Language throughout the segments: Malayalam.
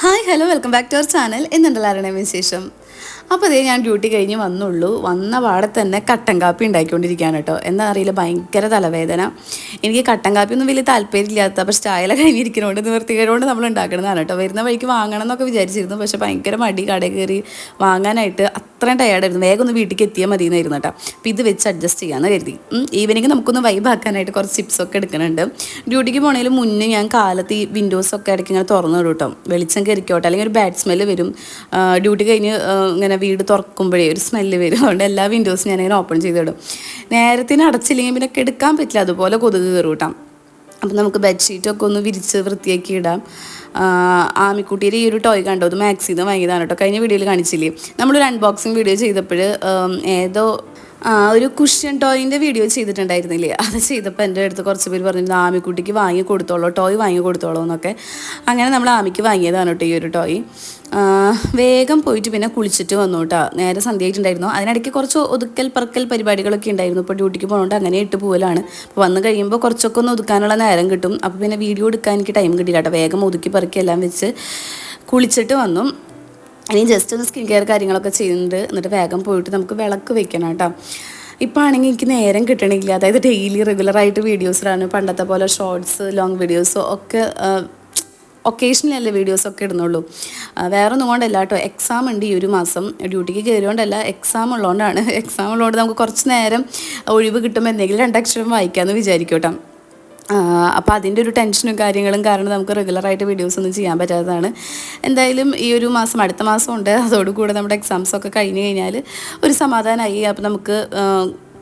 Hi hello welcome back to our channel. എന്നുണ്ടല്ലോ വിശേഷം. അപ്പോൾ അതേ ഞാൻ ഡ്യൂട്ടി കഴിഞ്ഞ് വന്നുള്ളൂ. വന്ന പാടെ തന്നെ കട്ടൻ കാപ്പി ഉണ്ടാക്കിക്കൊണ്ടിരിക്കുകയാണ് കേട്ടോ. എന്താ അറിയില്ല, ഭയങ്കര തലവേദന. എനിക്ക് കട്ടൻ കാപ്പി ഒന്നും വലിയ താല്പര്യമില്ലാത്ത, പക്ഷേ ചായല കഴിഞ്ഞിരിക്കുന്നതുകൊണ്ട് നിവർത്തികരോട് നമ്മൾ ഉണ്ടാക്കുന്നതാണ് കേട്ടോ. വരുന്ന വഴിക്ക് വാങ്ങണം എന്നൊക്കെ വിചാരിച്ചിരുന്നു, പക്ഷേ ഭയങ്കര മടി കടയിൽ കയറി വാങ്ങാനായിട്ട്. അത്രയും ടയേർഡായിരുന്നു. വേഗം ഒന്ന് വീട്ടിലേക്ക് എത്തിയാൽ മതി എന്നായിരുന്നു കേട്ടോ. അപ്പോൾ ഇത് വെച്ച് അഡ്ജസ്റ്റ് ചെയ്യാമെന്ന് കരുതി. ഈവനിങ് നമുക്കൊന്ന് വൈബാക്കാനായിട്ട് കുറച്ച് ചിപ്സൊക്കെ എടുക്കുന്നുണ്ട്. ഡ്യൂട്ടിക്ക് പോണതിന് മുന്നേ ഞാൻ കാലത്ത് ഈ വിൻഡോസൊക്കെ ഇടയ്ക്ക് ഇങ്ങനെ തുറന്നു വിടും കേട്ടോ. വെളിച്ചം കയറിക്കോട്ടെ, അല്ലെങ്കിൽ ഒരു ബാഡ് സ്മെല്ല് വരും. ഡ്യൂട്ടി കഴിഞ്ഞ് ഇങ്ങനെ വീട് തുറക്കുമ്പോഴേ ഒരു സ്മെല്ല് വരും. അതുകൊണ്ട് എല്ലാ വിൻഡോസും ഞാനിങ്ങനെ ഓപ്പൺ ചെയ്തിടും. നേരത്തിന് അടച്ചില്ലെങ്കിൽ പിന്നെ എടുക്കാൻ പറ്റില്ല, അതുപോലെ കൊതുക് കയറും കേട്ടോ. അപ്പം നമുക്ക് ബെഡ്ഷീറ്റൊക്കെ ഒന്ന് വിരിച്ച് വൃത്തിയാക്കി ഇടാം. ആമിക്കുട്ടിയുടെ ഈ ഒരു ടോയ് കണ്ടോ, അത് മാക്സിൽ നിന്ന് വാങ്ങിയതാണ് കേട്ടോ. കഴിഞ്ഞ വീഡിയോയിൽ കാണിച്ചില്ലേ, നമ്മളൊരു അൺബോക്സിങ് വീഡിയോ ചെയ്തപ്പോൾ ഏതോ ഒരു കുഷ്യൻ ടോയിൻ്റെ വീഡിയോ ചെയ്തിട്ടുണ്ടായിരുന്നില്ലേ, അത് ചെയ്തപ്പോൾ എൻ്റെ അടുത്ത് കുറച്ച് പേര് പറഞ്ഞിരുന്നു ആമിക്കുട്ടിക്ക് വാങ്ങി കൊടുത്തോളൂ, ടോയ് വാങ്ങി കൊടുത്തോളൂ എന്നൊക്കെ. അങ്ങനെ നമ്മൾ ആമിക്ക് വാങ്ങിയതാണ് കേട്ടോ ഈ ഒരു ടോയ്. വേഗം പോയിട്ട് പിന്നെ കുളിച്ചിട്ട് വന്നു കേട്ടോ. നേരെ സന്ധ്യയായിട്ടുണ്ടായിരുന്നു. അതിനിടയ്ക്ക് കുറച്ച് ഒതുക്കൽ പറക്കൽ പരിപാടികളൊക്കെ ഉണ്ടായിരുന്നു. ഇപ്പോൾ ഡ്യൂട്ടിക്ക് പോകുന്നതുകൊണ്ട് അങ്ങനെ ഇട്ട് പോകലാണ്. അപ്പോൾ വന്ന് കഴിയുമ്പോൾ കുറച്ചൊക്കെ ഒന്ന് ഒതുക്കാനുള്ള നേരം കിട്ടും. അപ്പോൾ പിന്നെ വീഡിയോ എടുക്കാൻ എനിക്ക് ടൈം കിട്ടില്ല കേട്ടോ. വേഗം ഒതുക്കി പറക്കി എല്ലാം വെച്ച് കുളിച്ചിട്ട് വന്നു. ഇനി ജസ്റ്റ് ഒന്ന് സ്കിൻ കെയർ കാര്യങ്ങളൊക്കെ ചെയ്യുന്നുണ്ട്. എന്നിട്ട് വേഗം പോയിട്ട് നമുക്ക് വിളക്ക് വെക്കണം കേട്ടോ. ഇപ്പോൾ ആണെങ്കിൽ എനിക്ക് നേരം കിട്ടണില്ല. അതായത് ഡെയിലി റെഗുലറായിട്ട് വീഡിയോസിലാണ്. പണ്ടത്തെ പോലെ ഷോർട്സ്, ലോങ് വീഡിയോസോ ഒക്കെ ഒക്കേഷനിലല്ലേ വീഡിയോസൊക്കെ ഇടുന്നുള്ളൂ. വേറെ ഒന്നും കൊണ്ടല്ല കേട്ടോ. എക്സാം ഉണ്ട് ഈ ഒരു മാസം. ഡ്യൂട്ടിക്ക് കയറിയോണ്ടല്ല, എക്സാം ഉള്ളതുകൊണ്ടാണ്. എക്സാം ഉള്ളതുകൊണ്ട് നമുക്ക് കുറച്ച് നേരം ഒഴിവ് കിട്ടുമ്പോൾ എന്തെങ്കിലും രണ്ടക്ഷരം വായിക്കാമെന്ന് വിചാരിക്കും കേട്ടോ. അപ്പോൾ അതിൻ്റെ ഒരു ടെൻഷനും കാര്യങ്ങളും കാരണം നമുക്ക് റെഗുലറായിട്ട് വീഡിയോസ് ഒന്നും ചെയ്യാൻ പറ്റാത്തതാണ്. എന്തായാലും ഈ ഒരു മാസം, അടുത്ത മാസം ഉണ്ട്. അതോടുകൂടെ നമ്മുടെ എക്സാംസൊക്കെ കഴിഞ്ഞ് കഴിഞ്ഞാൽ ഒരു സമാധാനമായി. അപ്പോൾ നമുക്ക്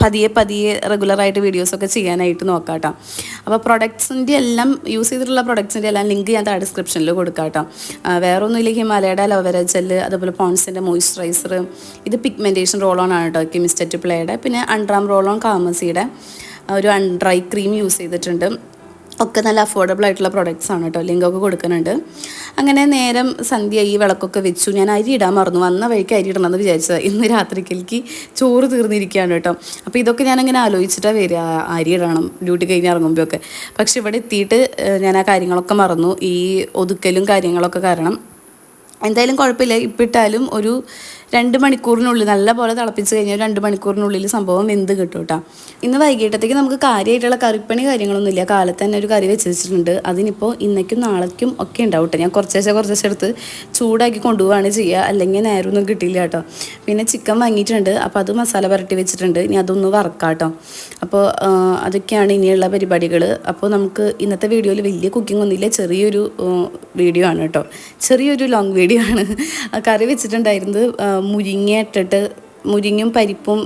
പതിയെ റെഗുലറായിട്ട് വീഡിയോസൊക്കെ ചെയ്യാനായിട്ട് നോക്കാം കേട്ടോ. അപ്പോൾ പ്രൊഡക്ട്സിൻ്റെ എല്ലാം, യൂസ് ചെയ്തിട്ടുള്ള പ്രൊഡക്ട്സിൻ്റെ എല്ലാം ലിങ്ക് ഞാൻ താഴെ ഡിസ്ക്രിപ്ഷനിൽ കൊടുക്കാം കേട്ടോ. വേറെ ഒന്നുമില്ല, ഹിമാലയയുടെ അലോവേര ജെല്ല്, അതുപോലെ പോൺസിൻ്റെ മോയ്സ്ചറൈസർ, ഇത് പിഗ്മെൻറ്റേഷൻ റോൾ ഓൺ ആണ് കേട്ടോ, കെമിസ്റ്ററ്റ് പ്ലേയുടെ. പിന്നെ അൺഡ്രാം റോൾ ഓൺ കാമസിയുടെ ഒരു ഡ്രൈ ക്രീം യൂസ് ചെയ്തിട്ടുണ്ട്. ഒക്കെ നല്ല അഫോർഡബിൾ ആയിട്ടുള്ള പ്രൊഡക്ട്സ് ആണ് കേട്ടോ. ലിങ്കൊക്കെ കൊടുക്കുന്നുണ്ട്. അങ്ങനെ നേരം സന്ധ്യ ഈ വിളക്കൊക്കെ വെച്ചു. ഞാൻ അരി ഇടാൻ മറന്നു. വന്ന വഴിക്ക് അരി ഇടണമെന്ന് വിചാരിച്ചത്. ഇന്ന് രാത്രിക്ക് ചോറ് തീർന്നിരിക്കുകയാണ് കേട്ടോ. അപ്പോൾ ഇതൊക്കെ ഞാനങ്ങനെ ആലോചിച്ചിട്ടാണ് വരിക, അരി ഇടണം ഡ്യൂട്ടി കഴിഞ്ഞ് ഇറങ്ങുമ്പോഴൊക്കെ. പക്ഷെ ഇവിടെ എത്തിയിട്ട് ഞാൻ ആ കാര്യങ്ങളൊക്കെ മറന്നു, ഈ ഒതുക്കലും കാര്യങ്ങളൊക്കെ കാരണം. എന്തായാലും കുഴപ്പമില്ല, ഇപ്പിട്ടാലും ഒരു 2 മണിക്കൂറിനുള്ളിൽ നല്ല പോലെ തിളപ്പിച്ച് കഴിഞ്ഞാൽ 2 മണിക്കൂറിനുള്ളിൽ സംഭവം വെന്ത് കിട്ടും കേട്ടോ. ഇന്ന് വൈകിട്ടത്തേക്ക് നമുക്ക് കാര്യമായിട്ടുള്ള കറിപ്പണി കാര്യങ്ങളൊന്നുമില്ല. കാലത്ത് തന്നെ ഒരു കറി വെച്ച് വെച്ചിട്ടുണ്ട്. അതിനിപ്പോൾ ഇന്നേക്കും നാളേക്കും ഒക്കെ ഉണ്ടാവും കേട്ടോ. ഞാൻ കുറച്ചേശ്ശെ എടുത്ത് ചൂടാക്കി കൊണ്ടുപോവുകയാണ് ചെയ്യുക, അല്ലെങ്കിൽ നേരമൊന്നും കിട്ടിയില്ല കേട്ടോ. പിന്നെ ചിക്കൻ വാങ്ങിയിട്ടുണ്ട്, അപ്പോൾ അത് മസാല പുരട്ടി വെച്ചിട്ടുണ്ട്. ഇനി അതൊന്ന് വറക്കാം കേട്ടോ. അപ്പോൾ അതൊക്കെയാണ് ഇനിയുള്ള പരിപാടികൾ. അപ്പോൾ നമുക്ക് ഇന്നത്തെ വീഡിയോയിൽ വലിയ കുക്കിംഗ് ഒന്നുമില്ല, ചെറിയൊരു വീഡിയോ ആണ് കേട്ടോ. ചെറിയൊരു ലോങ് വീഡിയോ ആണ്. കറി വെച്ചിട്ടുണ്ടായിരുന്നത് മുരിങ്ങയും പരിപ്പും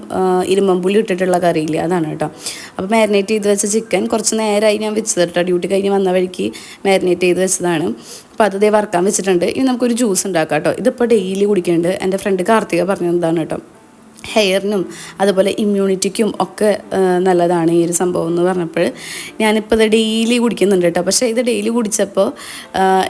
ഇരുമ്പുളി ഇട്ടിട്ടുള്ള കറിയില്ല, അതാണ് കേട്ടോ. അപ്പോൾ മാരിനേറ്റ് ചെയ്ത് വെച്ച ചിക്കൻ കുറച്ച് നേരമായി ഞാൻ വെച്ചത് കേട്ടോ. ഡ്യൂട്ടി കഴിഞ്ഞ് വന്ന വഴിക്ക് മാരിനേറ്റ് ചെയ്ത് വെച്ചതാണ്. അപ്പോൾ അത് വറക്കാൻ വെച്ചിട്ടുണ്ട്. ഇനി നമുക്കൊരു ജ്യൂസ് ഉണ്ടാക്കാം കേട്ടോ. ഇതിപ്പോൾ ഡെയിലി കുടിക്കുന്നുണ്ട്. എൻ്റെ ഫ്രണ്ട് കാർത്തിക പറഞ്ഞതാണ് കേട്ടോ. ഹെയറിനും അതുപോലെ ഇമ്മ്യൂണിറ്റിക്കും ഒക്കെ നല്ലതാണ് ഈ ഒരു സംഭവം എന്ന് പറഞ്ഞപ്പോൾ ഞാനിപ്പോൾ ഇത് ഡെയിലി കുടിക്കുന്നുണ്ട് കേട്ടോ. പക്ഷേ ഇത് ഡെയിലി കുടിച്ചപ്പോൾ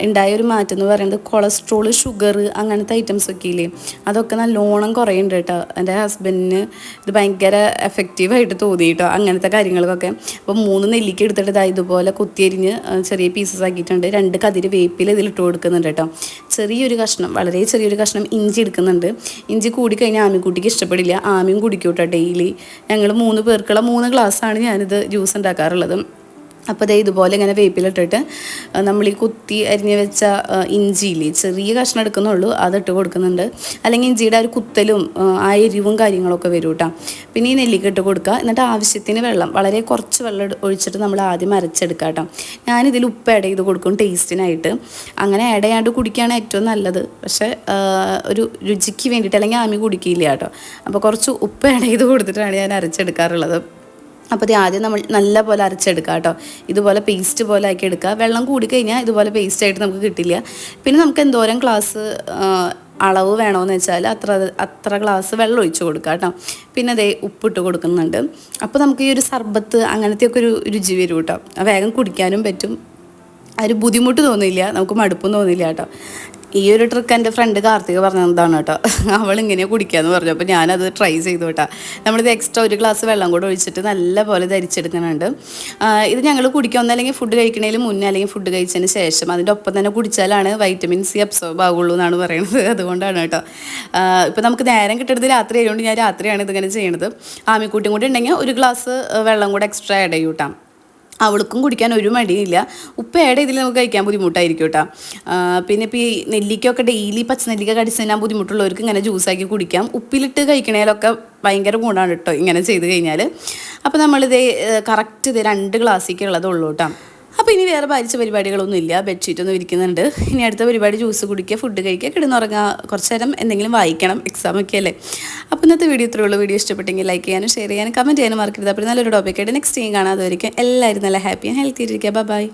ഉണ്ടായൊരു മാറ്റം എന്ന് പറയുന്നത് കൊളസ്ട്രോൾ, ഷുഗർ, അങ്ങനത്തെ ഐറ്റംസൊക്കെ ഇല്ലേ, അതൊക്കെ നല്ലോണം കുറയുന്നുണ്ട് കേട്ടോ. എൻ്റെ ഹസ്ബൻഡിന് ഇത് ഭയങ്കര എഫക്റ്റീവായിട്ട് തോന്നി കേട്ടോ, അങ്ങനത്തെ കാര്യങ്ങൾക്കൊക്കെ. അപ്പോൾ 3 നെല്ലിക്ക എടുത്തിട്ട് ഇതുപോലെ കുത്തിയരിഞ്ഞ് ചെറിയ പീസസ് ആക്കിയിട്ടുണ്ട്. 2 കതിര് വേപ്പില ഇതിലിട്ട് കൊടുക്കുന്നുണ്ട് കേട്ടോ. ചെറിയൊരു കഷ്ണം, വളരെ ചെറിയൊരു കഷ്ണം ഇഞ്ചി എടുക്കുന്നുണ്ട്. ഇഞ്ചി കൂടിക്കഴിഞ്ഞാൽ ആമിക്കുട്ടിക്ക് ഇഷ്ടപ്പെടും. ആമിയും കുടിക്കൂട്ടോ ഡെയിലി. ഞങ്ങൾ 3 പേർക്കുള്ള 3 ഗ്ലാസ്സാണ് ഞാനിത് ജ്യൂസ് ഉണ്ടാക്കാറുള്ളത്. അപ്പോൾ അതേ ഇതുപോലെ ഇങ്ങനെ വേപ്പിലിട്ടിട്ട് നമ്മൾ ഈ കുത്തി അരിഞ്ഞ് വെച്ച ഇഞ്ചിയില്ലേ, ചെറിയ കഷ്ണം എടുക്കുന്നുള്ളൂ, അതിട്ട് കൊടുക്കുന്നുണ്ട്. അല്ലെങ്കിൽ ഇഞ്ചിയുടെ ഒരു കുത്തലും ആ എരിവും കാര്യങ്ങളൊക്കെ വരും കേട്ടോ. പിന്നെ ഈ നെല്ലിക്ക ഇട്ട് കൊടുക്കുക. എന്നിട്ട് ആവശ്യത്തിന് വെള്ളം, വളരെ കുറച്ച് വെള്ളം ഒഴിച്ചിട്ട് നമ്മൾ ആദ്യം അരച്ചെടുക്കുക കേട്ടോ. ഞാനിതിൽ ഉപ്പ് ആഡ് ചെയ്ത് കൊടുക്കും ടേസ്റ്റിനായിട്ട്. അങ്ങനെ ആഡ് ചെയ്യാണ്ട് കുടിക്കുകയാണ് ഏറ്റവും നല്ലത്. പക്ഷേ ഒരു രുചിക്ക് വേണ്ടിയിട്ട്, അല്ലെങ്കിൽ ആമി കുടിക്കില്ല കേട്ടോ. അപ്പോൾ കുറച്ച് ഉപ്പ് ആഡ് ചെയ്ത് കൊടുത്തിട്ടാണ് ഞാൻ അരച്ചെടുക്കാറുള്ളത്. അപ്പോൾ ഇത് ആദ്യം നമ്മൾ നല്ല പോലെ അരച്ചെടുക്കുക കേട്ടോ. ഇതുപോലെ പേസ്റ്റ് പോലെ ആക്കി എടുക്കുക. വെള്ളം കൂടിക്കഴിഞ്ഞാൽ ഇതുപോലെ പേസ്റ്റായിട്ട് നമുക്ക് കിട്ടില്ല. പിന്നെ നമുക്ക് എന്തോരം ഗ്ലാസ് അളവ് വേണമെന്ന് വെച്ചാൽ അത്ര ഗ്ലാസ് വെള്ളം ഒഴിച്ച് കൊടുക്കുക കേട്ടോ. പിന്നെ അതേ ഉപ്പിട്ട് കൊടുക്കുന്നുണ്ട്. അപ്പോൾ നമുക്ക് ഈ ഒരു സർബത്ത് അങ്ങനത്തെയൊക്കെ ഒരു രുചി വരും കേട്ടോ. വേഗം കുടിക്കാനും പറ്റും. ഒരു ബുദ്ധിമുട്ട് തോന്നില്ല, നമുക്ക് മടുപ്പും തോന്നില്ല കേട്ടോ. ഈ ഒരു ട്രിക്ക് എൻ്റെ ഫ്രണ്ട് കാർത്തിക പറഞ്ഞതാണ് കേട്ടോ. അവൾ ഇങ്ങനെ കുടിക്കാമെന്ന് പറഞ്ഞു. അപ്പോൾ ഞാനത് ട്രൈ ചെയ്തു കേട്ടോ. നമ്മളിത് എക്സ്ട്രാ ഒരു ഗ്ലാസ് വെള്ളം കൂടെ ഒഴിച്ചിട്ട് നല്ല പോലെ ധരിച്ചെടുക്കുന്നുണ്ട്. ഇത് ഞങ്ങൾ കുടിക്കുക ഒന്നല്ലെങ്കിൽ ഫുഡ് കഴിക്കണതിന് മുന്നേ അല്ലെങ്കിൽ ഫുഡ് കഴിച്ചതിന് ശേഷം അതിൻ്റെ ഒപ്പം തന്നെ കുടിച്ചാലാണ് വൈറ്റമിൻ സി അബ്സോർബ് ആകുള്ളൂ എന്നാണ് പറയുന്നത്. അതുകൊണ്ടാണ് കേട്ടോ. ഇപ്പോൾ നമുക്ക് നേരം കിട്ടുന്നത് രാത്രി ആയതുകൊണ്ട് ഞാൻ രാത്രിയാണ് ഇതിങ്ങനെ ചെയ്യണത്. ആമിക്കൂട്ടിയും കൂടി ഉണ്ടെങ്കിൽ ഒരു ഗ്ലാസ് വെള്ളം കൂടെ എക്സ്ട്രാ ആഡ് ചെയ്യും കേട്ടോ. അവൾക്കും കുടിക്കാൻ ഒരു മടിയില്ല. ഉപ്പ് ആഡ് ചെയ്തിൽ നമുക്ക് കഴിക്കാൻ ബുദ്ധിമുട്ടായിരിക്കും കേട്ടോ. പിന്നെ ഇപ്പോൾ ഈ നെല്ലിക്കൊക്കെ ഡെയിലി പച്ചനെല്ലിക്ക കടിച്ച് തിന്നാൻ ബുദ്ധിമുട്ടുള്ളവർക്ക് ഇങ്ങനെ ജ്യൂസാക്കി കുടിക്കാം. ഉപ്പിലിട്ട് കഴിക്കണേലൊക്കെ ഭയങ്കര ഗുണമാണ് കേട്ടോ ഇങ്ങനെ ചെയ്ത് കഴിഞ്ഞാൽ. അപ്പോൾ നമ്മളിത് കറക്റ്റ് ഇത് 2 ഗ്ലാസ്സിലേക്ക് ഉള്ളതുള്ളൂ കേട്ടോ. അപ്പോൾ ഇനി വേറെ ഭാരിച്ച പരിപാടികളൊന്നും ഇല്ല. ബെഡ്ഷീറ്റൊന്നും ഇരിക്കുന്നുണ്ട്. ഇനി അടുത്ത പരിപാടി ജ്യൂസ് കുടിക്കുക, ഫുഡ് കഴിക്കുക, കിടന്നുറങ്ങുക, കുറച്ച് നേരം എന്തെങ്കിലും വായിക്കണം, എക്സാമൊക്കെ അല്ലേ. അപ്പോൾ ഇന്നത്തെ വീഡിയോ ഇത്രയേ ഉള്ളൂ. വീഡിയോ ഇഷ്ടപ്പെട്ടെങ്കിൽ ലൈക്ക് ചെയ്യാനും ഷെയർ ചെയ്യാനും കമൻറ്റ് ചെയ്യാനും മറക്കരുത്. അപ്പോൾ നല്ലൊരു ടോപ്പിക്കായിട്ട് നെക്സ്റ്റ് ടൈം കാണാതെ വരിക. എല്ലാവരും നല്ല ഹാപ്പി ആൻഡ് ഹെൽത്തി ഇരിക്കുക. ബൈ.